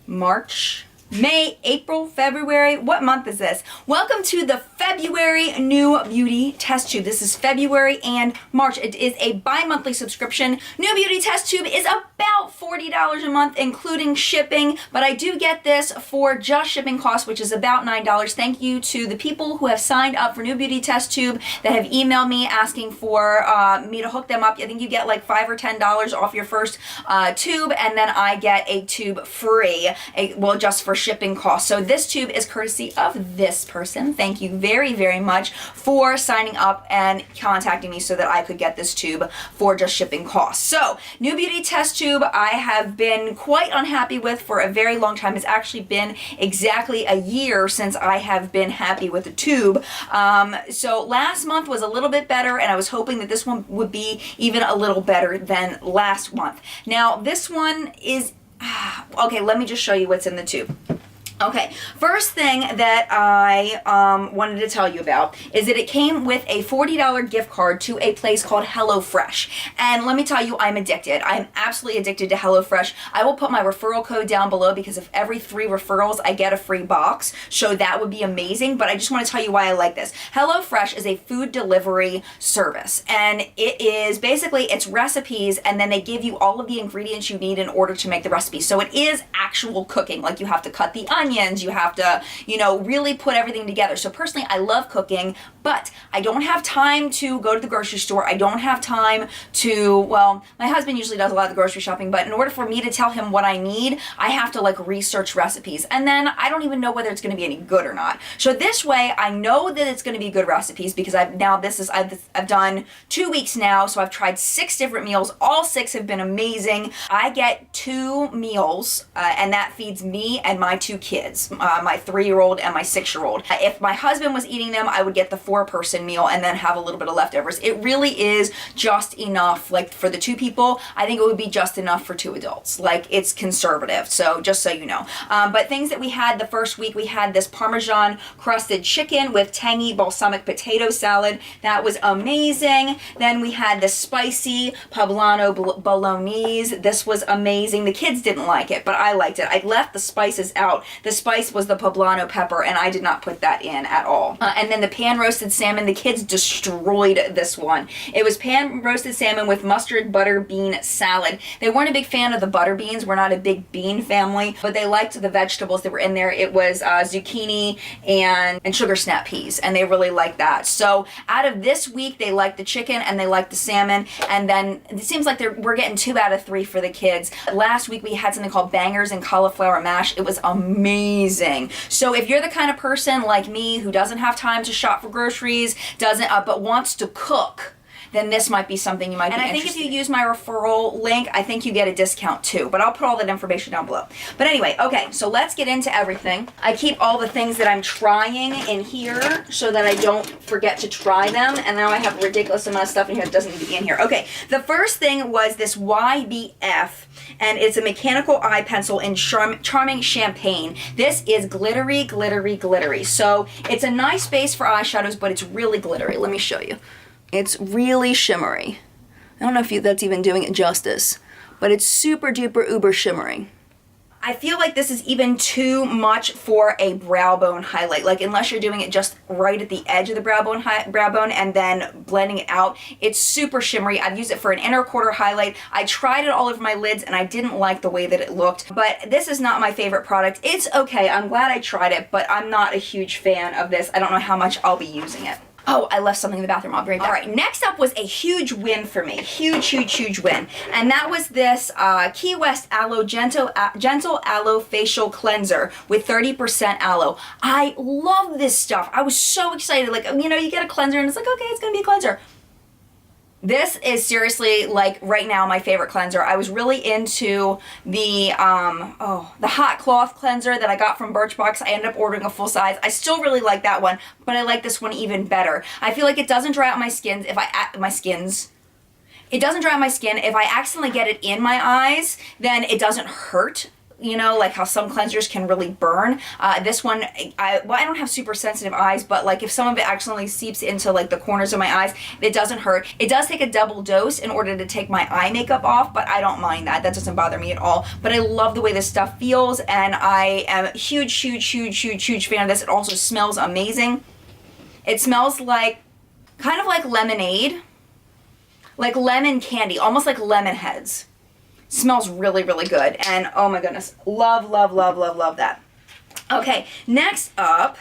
March, May, April, February. What month is this? Welcome to the February New Beauty Test Tube. This is February and March. It is a bi-monthly subscription. New Beauty Test Tube is about $40 a month, including shipping, but I do get this for just shipping costs, which is about $9. Thank you to the people who have signed up for New Beauty Test Tube that have emailed me asking for me to hook them up. I think you get like $5 or $10 off your first tube, and then I get a tube free, well, just for shipping costs. So this tube is courtesy of this person. Thank you very, very much for signing up and contacting me so that I could get this tube for just shipping costs. So New Beauty Test Tube I have been quite unhappy with for a very long time. It's actually been exactly a year since I have been happy with the tube. So last month was a little bit better, and I was hoping that this one would be even a little better than last month. Now this one is okay, let me just show you what's in the tube. Okay, first thing that I wanted to tell you about is that it came with a $40 gift card to a place called HelloFresh. And let me tell you, I'm addicted. I'm absolutely addicted to HelloFresh. I will put my referral code down below because if every 3 referrals I get a free box, so that would be amazing. But I just want to tell you why I like this. HelloFresh is a food delivery service, and it is basically, it's recipes, and then they give you all of the ingredients you need in order to make the recipe. So it is actual cooking. Like, you have to cut the onions, you have to, really put everything together. So personally, I love cooking, but I don't have time to go to the grocery store. I don't have time to, well, my husband usually does a lot of the grocery shopping, but in order for me to tell him what I need, I have to research recipes. And then I don't even know whether it's going to be any good or not. So this way, I know that it's going to be good recipes because I've done 2 weeks now. So I've tried 6 different meals. All 6 have been amazing. I get 2 meals and that feeds me and my 2 kids. My 3-year-old and my 6-year-old. If my husband was eating them, I would get the 4-person meal and then have a little bit of leftovers. It really is just enough, for the 2 people. I think it would be just enough for 2 adults. It's conservative, so just so you know. But things that we had the first week, we had this Parmesan crusted chicken with tangy balsamic potato salad. That was amazing. Then we had the spicy poblano bolognese. This was amazing. The kids didn't like it, but I liked it. I left the spices out. The spice was the poblano pepper, and I did not put that in at all. And then the pan-roasted salmon, the kids destroyed this one. It was pan-roasted salmon with mustard butter bean salad. They weren't a big fan of the butter beans. We're not a big bean family, but they liked the vegetables that were in there. It was zucchini and sugar snap peas, and they really liked that. So out of this week, they liked the chicken and they liked the salmon, and then it seems like we're getting 2 out of 3 for the kids. Last week, we had something called bangers and cauliflower mash. It was amazing. So if you're the kind of person like me who doesn't have time to shop for groceries, but wants to cook, then this might be something you might be interested in. And I think if you use my referral link, I think you get a discount too, but I'll put all that information down below. But anyway, okay, so let's get into everything. I keep all the things that I'm trying in here so that I don't forget to try them, and now I have a ridiculous amount of stuff in here that doesn't need to be in here. Okay, the first thing was this YBF, and it's a mechanical eye pencil in Charming Champagne. This is glittery, glittery, glittery. So it's a nice base for eyeshadows, but it's really glittery. Let me show you. It's really shimmery. I don't know if that's even doing it justice, but it's super duper uber shimmery. I feel like this is even too much for a brow bone highlight. Unless you're doing it just right at the edge of the brow bone and then blending it out. It's super shimmery. I've used it for an inner quarter highlight. I tried it all over my lids and I didn't like the way that it looked, but this is not my favorite product. It's okay. I'm glad I tried it, but I'm not a huge fan of this. I don't know how much I'll be using it. Oh, I left something in the bathroom. I'll be right back. All right, next up was a huge win for me. Huge, huge, huge win. And that was this Key West Aloe Gentle Aloe Facial Cleanser with 30% aloe. I love this stuff. I was so excited. You get a cleanser and it's like, okay, it's going to be a cleanser. This is seriously, right now, my favorite cleanser. I was really into the hot cloth cleanser that I got from Birchbox. I ended up ordering a full size. I still really like that one, but I like this one even better. I feel like it doesn't dry out my skins if It doesn't dry out my skin. If I accidentally get it in my eyes, then it doesn't hurt you know, like how some cleansers can really burn. This one, I don't have super sensitive eyes, but like if some of it accidentally seeps into like the corners of my eyes, it doesn't hurt. It does take a double dose in order to take my eye makeup off, but I don't mind that. That doesn't bother me at all. But I love the way this stuff feels, and I am a huge fan of this. It also smells amazing. It smells like, kind of like lemonade, like lemon candy, almost like lemon heads. Smells really good, and oh my goodness, love that. Okay, next up,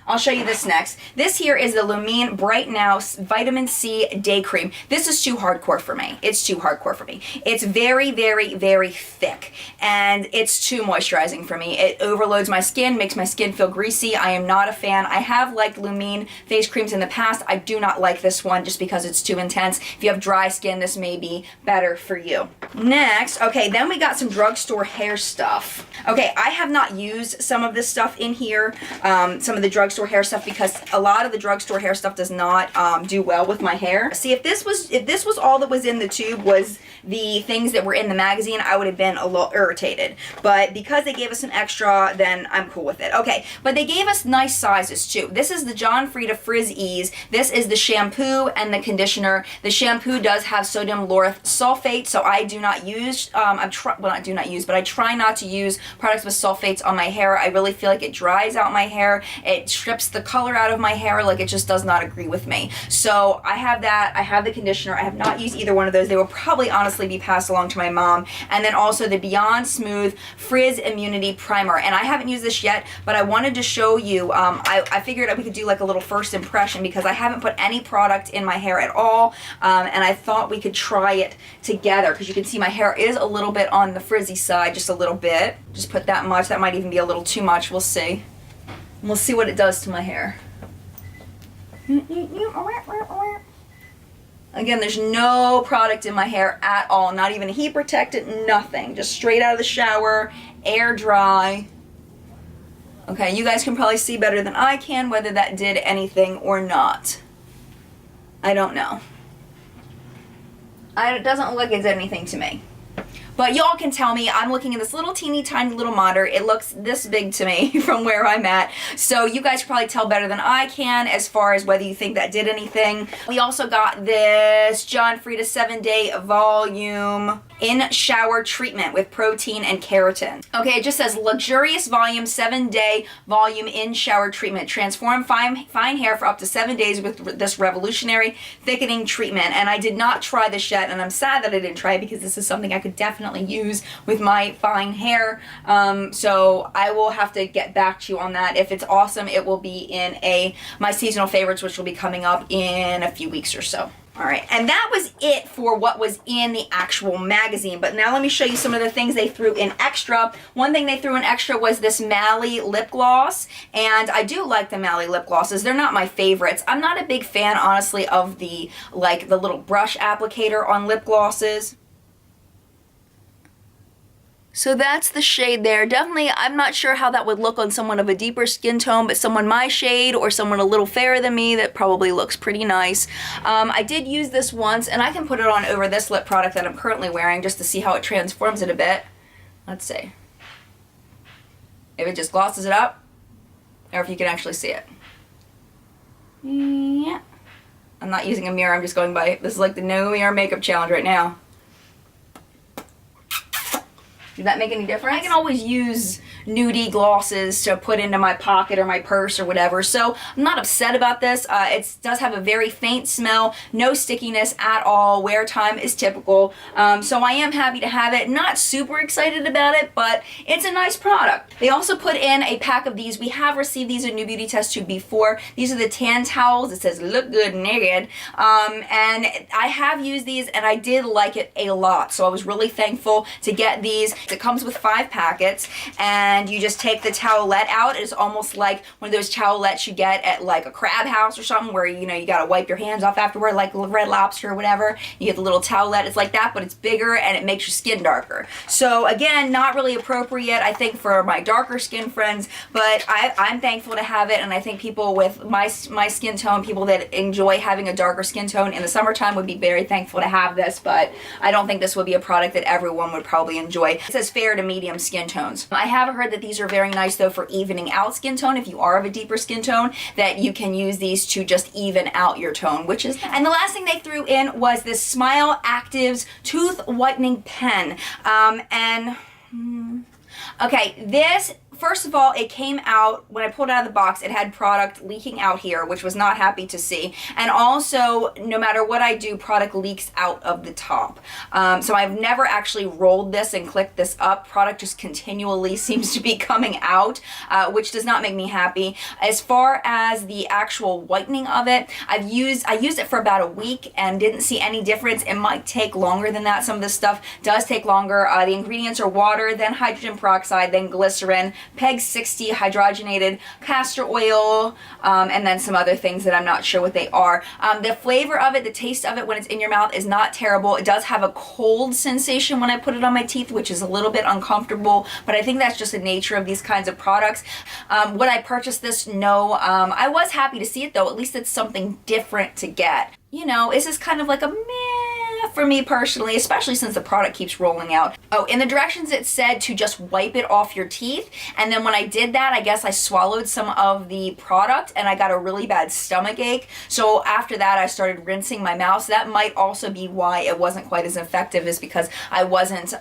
I'll show you this next. This here is the Lumine Bright Now Vitamin C Day Cream. This is too hardcore for me. It's too hardcore for me. It's very thick, and it's too moisturizing for me. It overloads my skin, makes my skin feel greasy. I am not a fan. I have liked Lumine face creams in the past. I do not like this one just because it's too intense. If you have dry skin, this may be better for you. Next, okay, then we got some drugstore hair stuff. Okay, I have not used some of this stuff in here, some of the drugstore hair stuff, because a lot of the drugstore hair stuff does not do well with my hair. See, if this was all that was in the tube was the things that were in the magazine, I would have been a little irritated. But because they gave us some extra, then I'm cool with it. Okay, but they gave us nice sizes too. This is the John Frieda Frizz Ease. This is the shampoo and the conditioner. The shampoo does have sodium lauryl sulfate, so I do not use, I try not to use products with sulfates on my hair. I really feel like it dries out my hair. It strips the color out of my hair. Like, it just does not agree with me. So I have that. I have the conditioner. I have not used either one of those. They will probably honestly be passed along to my mom. And then also the Beyond Smooth Frizz Immunity Primer. And I haven't used this yet, but I wanted to show you, I figured we could do like a little first impression, because I haven't put any product in my hair at all. And I thought we could try it together, because you can see my hair is a little bit on the frizzy side, just a little bit. Just put that much. That might even be a little too much. We'll see. We'll see what it does to my hair. Again, there's no product in my hair at all. Not even heat protectant, nothing. Just straight out of the shower, air dry. Okay, you guys can probably see better than I can whether that did anything or not. I don't know. It doesn't look like it did anything to me. But y'all can tell me. I'm looking at this little teeny tiny little monitor. It looks this big to me from where I'm at. So you guys can probably tell better than I can as far as whether you think that did anything. We also got this John Frieda 7-Day Volume in Shower Treatment with protein and keratin. Okay, it just says luxurious volume 7-day volume in shower treatment. Transform fine hair for up to 7 days with this revolutionary thickening treatment. And I did not try this yet, and I'm sad that I didn't try it, because this is something I could definitely use with my fine hair. So I will have to get back to you on that. If it's awesome, it will be in my seasonal favorites, which will be coming up in a few weeks or so. All right, and that was it for what was in the actual magazine. But now let me show you some of the things they threw in extra. One thing they threw in extra was this Mally lip gloss, and I do like the Mally lip glosses. They're not my favorites. I'm not a big fan, honestly, of the little brush applicator on lip glosses. So that's the shade there. Definitely, I'm not sure how that would look on someone of a deeper skin tone, but someone my shade or someone a little fairer than me, that probably looks pretty nice. I did use this once, and I can put it on over this lip product that I'm currently wearing just to see how it transforms it a bit. Let's see. If it just glosses it up, or if you can actually see it. Yeah. I'm not using a mirror, I'm just going by, this is like the no mirror makeup challenge right now. Did that make any difference? I can always use nudie glosses to put into my pocket or my purse or whatever, so I'm not upset about this. It does have a very faint smell, no stickiness at all, wear time is typical, so I am happy to have it. Not super excited about it, but it's a nice product. They also put in a pack of these. We have received these in New Beauty Test Tube before. These are the tan towels. It says look good naked, and I have used these and I did like it a lot, so I was really thankful to get these. It comes with 5 packets, and and you just take the towelette out. It's almost like one of those towelettes you get at like a crab house or something, where you know you gotta wipe your hands off afterward, like Red Lobster or whatever. You get the little towelette. It's like that, but it's bigger and it makes your skin darker. So again, not really appropriate, I think, for my darker skin friends, but I'm thankful to have it, and I think people with my skin tone, people that enjoy having a darker skin tone in the summertime, would be very thankful to have this. But I don't think this would be a product that everyone would probably enjoy. It says fair to medium skin tones. I have heard that these are very nice though for evening out skin tone. If you are of a deeper skin tone, that you can use these to just even out your tone, which is. And the last thing they threw in was this Smile Actives Tooth Whitening Pen. Okay, this, first of all, it came out, when I pulled it out of the box, it had product leaking out here, which was not happy to see. And also, no matter what I do, product leaks out of the top. So I've never actually rolled this and clicked this up. Product just continually seems to be coming out, which does not make me happy. As far as the actual whitening of it, I used it for about a week and didn't see any difference. It might take longer than that. Some of this stuff does take longer. The ingredients are water, then hydrogen peroxide, then glycerin, PEG 60 hydrogenated castor oil, and then some other things that I'm not sure what they are. The flavor of it, the taste of it when it's in your mouth is not terrible. It does have a cold sensation when I put it on my teeth, which is a little bit uncomfortable, but I think that's just the nature of these kinds of products. Would I purchase this? No. I was happy to see it though. At least it's something different to get. You know, this is kind of like a meh for me personally, especially since the product keeps rolling out. Oh, in the directions it said to just wipe it off your teeth, and then when I did that, I guess I swallowed some of the product and I got a really bad stomach ache. So after that, I started rinsing my mouth. So that might also be why it wasn't quite as effective, is because I wasn't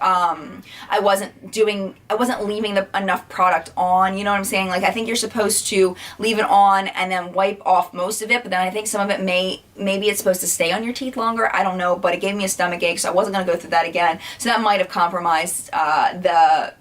leaving enough product on, you know what I'm saying? Like, I think you're supposed to leave it on and then wipe off most of it, but then I think some of it maybe it's supposed to stay on your teeth longer. I don't know, but it gave me a stomach ache, so I wasn't going to go through that again. So that might have compromised the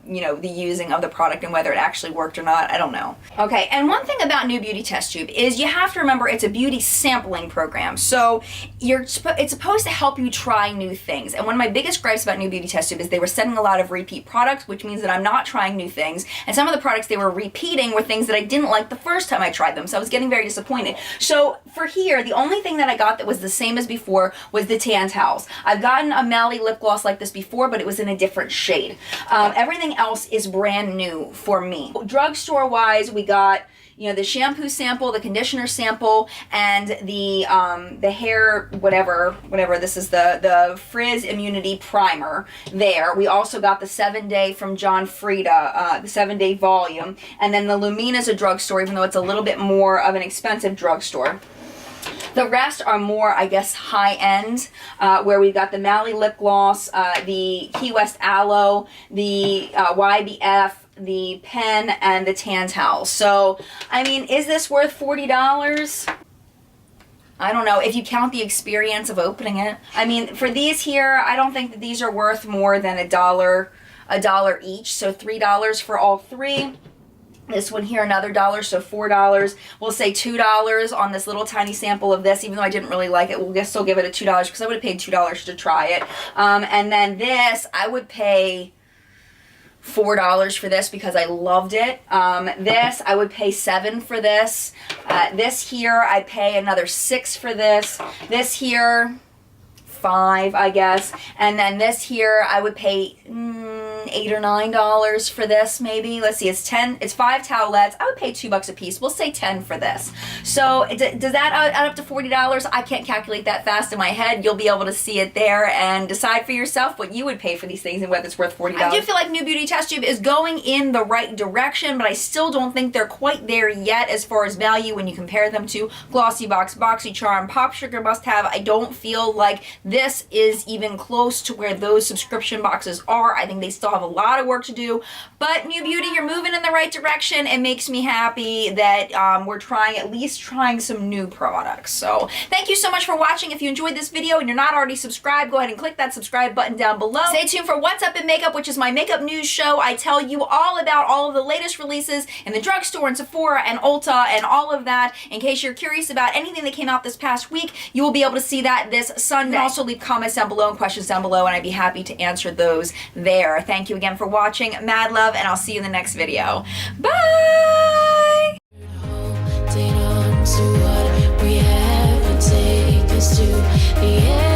using of the product and whether it actually worked or not. I don't know. Okay, and one thing about New Beauty Test Tube is you have to remember it's a beauty sampling program. So it's supposed to help you try new things. And one of my biggest gripes about New Beauty Test Tube is they were sending a lot of repeat products, which means that I'm not trying new things. And some of the products they were repeating were things that I didn't like the first time I tried them. So I was getting very disappointed. So for here, the only thing that I got that was the same as before was the tan towels. I've gotten a Mally lip gloss like this before, but it was in a different shade. Everything else is brand new for me. Drugstore wise, we got, you know, the shampoo sample, the conditioner sample, and the hair whatever. This is the Frizz Immunity Primer there. We also got the 7-Day from John Frieda, the 7-Day volume, and then the Lumina's a drugstore, even though it's a little bit more of an expensive drugstore. The rest are more, I guess, high-end, where we've got the Mally lip gloss, the Key West Aloe, the YBF, the pen, and the tan towel. So, I mean, is this worth $40? I don't know, if you count the experience of opening it. I mean, for these here, I don't think that these are worth more than a dollar each, so $3 for all three. This one here, another $1, so $4. We'll say $2 on this little tiny sample of this, even though I didn't really like it. We'll still give it a $2 because I would have paid $2 to try it. And then this, I would pay $4 for this because I loved it. This, I would pay $7 for this. This here, I'd pay another $6 for this. This here, $5, I guess. And then this here, I would pay $8 or $9 for this, maybe. Let's see, it's 5 towelettes. I would pay $2 a piece. We'll say 10 for this. So does that add up to $40? I can't calculate that fast in my head. You'll be able to see it there and decide for yourself what you would pay for these things and whether it's worth $40. I do feel like New Beauty Test Tube is going in the right direction, but I still don't think they're quite there yet as far as value when you compare them to Glossy Box, BoxyCharm, Pop Sugar Must Have. I don't feel like this is even close to where those subscription boxes are. I think they still have a lot of work to do, but New Beauty, you're moving in the right direction. It makes me happy that we're at least trying some new products. So thank you so much for watching. If you enjoyed this video and you're not already subscribed, go ahead and click that subscribe button down below. Stay tuned for What's Up in Makeup, which is my makeup news show. I tell you all about all of the latest releases in the drugstore and Sephora and Ulta and all of that. In case you're curious about anything that came out this past week, you will be able to see that this Sunday. Also leave comments down below and questions down below, and I'd be happy to answer those there. Thank thank you again for watching. Mad love, and I'll see you in the next video. Bye! Holding on to what we have and take us to the end.